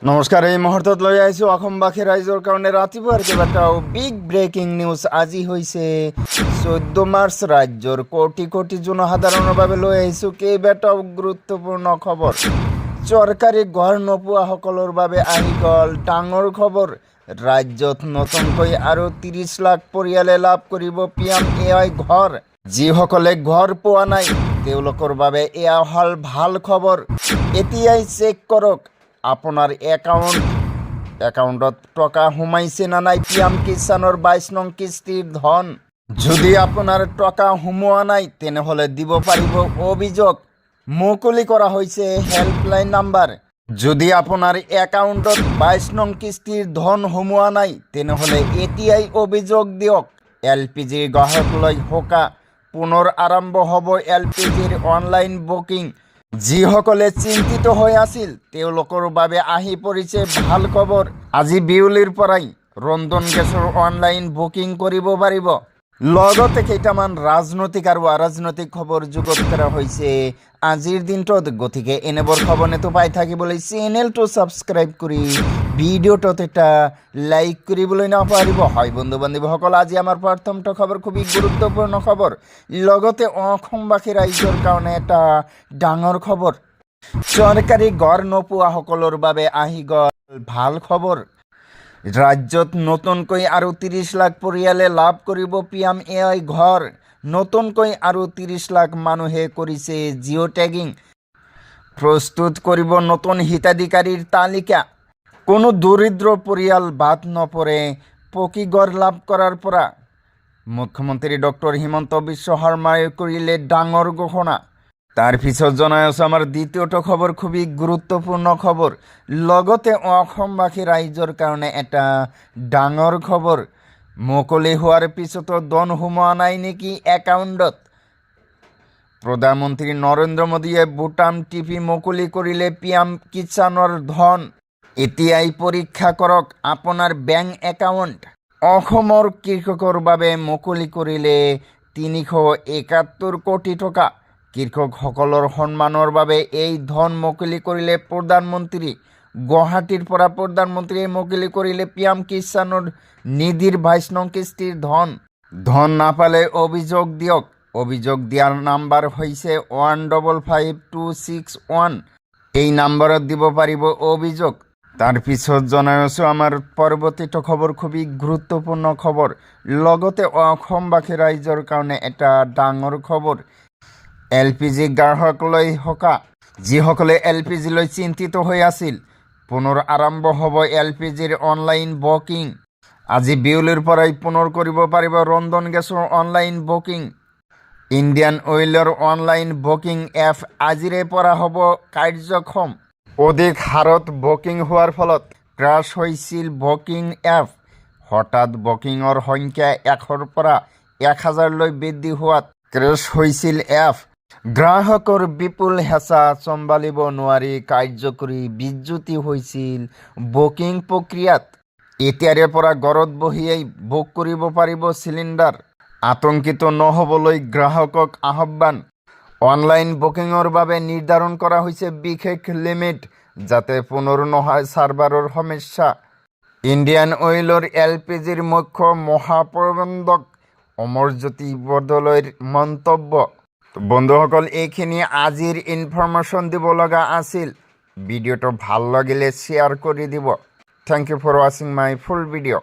নমস্কাৰ। এই মুহূৰ্তত লৈ আহিছোঁ অসমবাসী ৰাইজৰ কাৰণে ৰাতিপুৱাৰ কেইবাটাও বিগ ব্ৰেকিং নিউজ। আজি হৈছে 14 মাৰ্চ। ৰাজ্যৰ কোটি কোটি জনসাধাৰণৰ বাবে লৈ আহিছোঁ কেইবাটাও গুৰুত্বপূৰ্ণ খবৰ। চৰকাৰী ঘৰ নোপোৱাসকলৰ বাবে আহি গ'ল ডাঙৰ খবৰ। ৰাজ্যত নতুনকৈ আৰু 30 লাখ পৰিয়ালে লাভ কৰিব PMAY ঘৰ। যিসকলে ঘৰ পোৱা নাই তেওঁলোকৰ বাবে এয়া হ'ল ভাল খবৰ। এতিয়াই চেক কৰক আপোনাৰ একাউণ্টত টকা সোমাইছে না নাই PM কিষাণৰ 22 নং কিস্তিৰ ধন। যদি আপোনাৰ টকা সোমোৱা নাই তেনেহ'লে দিব পাৰিব অভিযোগ। মুকলি কৰা হৈছে হেল্পলাইন নাম্বাৰ। যদি আপোনাৰ একাউণ্টত 22 নং কিস্তিৰ ধন সোমোৱা নাই তেনেহ'লে এতিয়াই অভিযোগ দিয়ক। LPG গ্ৰাহকলৈ হোকা। পুনৰ আৰম্ভ হ'ব LPGৰ অনলাইন বুকিং। যিসকলে চিন্তিত হৈ আছিল তেওঁলোকৰ বাবে আহি পৰিছে ভাল খবৰ। আজি বিয়লিৰ পৰাই ৰন্ধন গেছৰ অনলাইন বুকিং কৰিব পাৰিব। লগতে কেইটামান ৰাজনৈতিক আৰু অৰাজনৈতিক খবৰ যুগুত কৰা হৈছে আজিৰ দিনটোত। গতিকে এনেবোৰ খবৰ নেতো পাই থাকিবলৈ চেনেলটো ছাবস্ক্ৰাইব কৰি ভিডিঅ'টোত এটা লাইক কৰিবলৈ নাপাহৰিব। হয় বন্ধু বান্ধৱীসকল, আজি আমাৰ প্ৰথমটো খবৰ খুবেই গুৰুত্বপূৰ্ণ খবৰ। লগতে অসমবাসী ৰাইজৰ কাৰণে এটা ডাঙৰ খবৰ। চৰকাৰী ঘৰ নোপোৱাসকলৰ বাবে আহি গ'ল ভাল খবৰ। ৰাজ্যত নতুনকৈ আৰু 30 লাখ পৰিয়ালে লাভ কৰিব PMAY ঘৰ। নতুনকৈ আৰু 30 লাখ মানুহে কৰিছে জিঅ' টেগিং। প্ৰস্তুত কৰিব নতুন হিতাধিকাৰীৰ তালিকা। কোনো দৰিদ্ৰ পৰিয়াল বাদ নপৰে পকী ঘৰ লাভ কৰাৰ পৰা। মুখ্যমন্ত্ৰী ডক্টৰ হিমন্ত বিশ্ব শৰ্মাই কৰিলে ডাঙৰ ঘোষণা। তাৰ পিছত জনাই আছোঁ আমাৰ দ্বিতীয়টো খবৰ, খুবেই গুৰুত্বপূৰ্ণ খবৰ। লগতে অসমবাসী ৰাইজৰ কাৰণে এটা ডাঙৰ খবৰ। মুকলি হোৱাৰ পিছতো ধন সোমোৱা নাই নেকি একাউণ্টত? প্ৰধানমন্ত্ৰী নৰেন্দ্ৰ মোদীয়ে বুটাম টিপি মুকলি কৰিলে PM কিষাণৰ ধন। এতিয়াই পৰীক্ষা কৰক আপোনাৰ বেংক একাউণ্ট। অসমৰ কৃষকৰ বাবে মুকলি কৰিলে 371 কোটি টকা। কৃষকসকলৰ সন্মানৰ বাবে এই ধন মুকলি কৰিলে প্ৰধানমন্ত্ৰী। গুৱাহাটীৰ পৰা প্ৰধানমন্ত্ৰীয়ে মুকলি কৰিলে PM কিষাণৰ নিধিৰ 22 নং কিস্তিৰ ধন। ধন নাপালে অভিযোগ দিয়ক। অভিযোগ দিয়াৰ নাম্বাৰ হৈছে 155261। এই নাম্বাৰত দিব পাৰিব অভিযোগ। তাৰপিছত জনাই আছোঁ আমাৰ পৰৱৰ্তীটো খবৰ, খুবেই গুৰুত্বপূৰ্ণ খবৰ। লগতে অসমবাসী ৰাইজৰ কাৰণে এটা ডাঙৰ খবৰ। LPG গ্ৰাহকলৈ হোকা। যিসকলে LPG লৈ চিন্তিত হৈ আছিল পুনৰ আৰম্ভ হ'ব LPGৰ অনলাইন বুকিং। আজি বিয়লিৰ পৰাই পুনৰ কৰিব পাৰিব ৰন্ধন গেছৰ অনলাইন বুকিং। ইণ্ডিয়ান অইলৰ অনলাইন বুকিং এপ আজিৰে পৰা হ'ব কাৰ্যক্ষম। অধিক হাৰত বুকিং হোৱাৰ ফলত ক্ৰাছ হৈছিল বুকিং এপ। হঠাৎ বুকিঙৰ সংখ্যা 100ৰ পৰা 1000লৈ বৃদ্ধি হোৱাত ক্ৰেছ হৈছিল এপ। গ্ৰাহকৰ বিপুল হেঁচা চম্ভালিব নোৱাৰি কাৰ্যকৰী বিচ্যুতি হৈছিল বুকিং প্ৰক্ৰিয়াত। এতিয়াৰে পৰা ঘৰত বহিয়েই বুক কৰিব পাৰিব চিলিণ্ডাৰ। আতংকিত নহ'বলৈ গ্ৰাহকক আহ্বান। অনলাইন বুকিঙৰ বাবে নিৰ্ধাৰণ কৰা হৈছে বিশেষ লিমিট যাতে পুনৰ নহয় ছাৰ্ভাৰৰ সমস্যা। ইণ্ডিয়ান অইলৰ LPGৰ মুখ্য মহাপ্ৰবন্ধক অমৰজ্যোতি বৰদলৈৰ মন্তব্য। বন্ধুসকল, এইখিনি আজিৰ ইনফৰমেশ্যন দিব লগা আছিল। ভিডিঅ'টো ভাল লাগিলে শ্বেয়াৰ কৰি দিব। থেংক ইউ ফৰ ৱাচিং মাই ফুল ভিডিঅ'।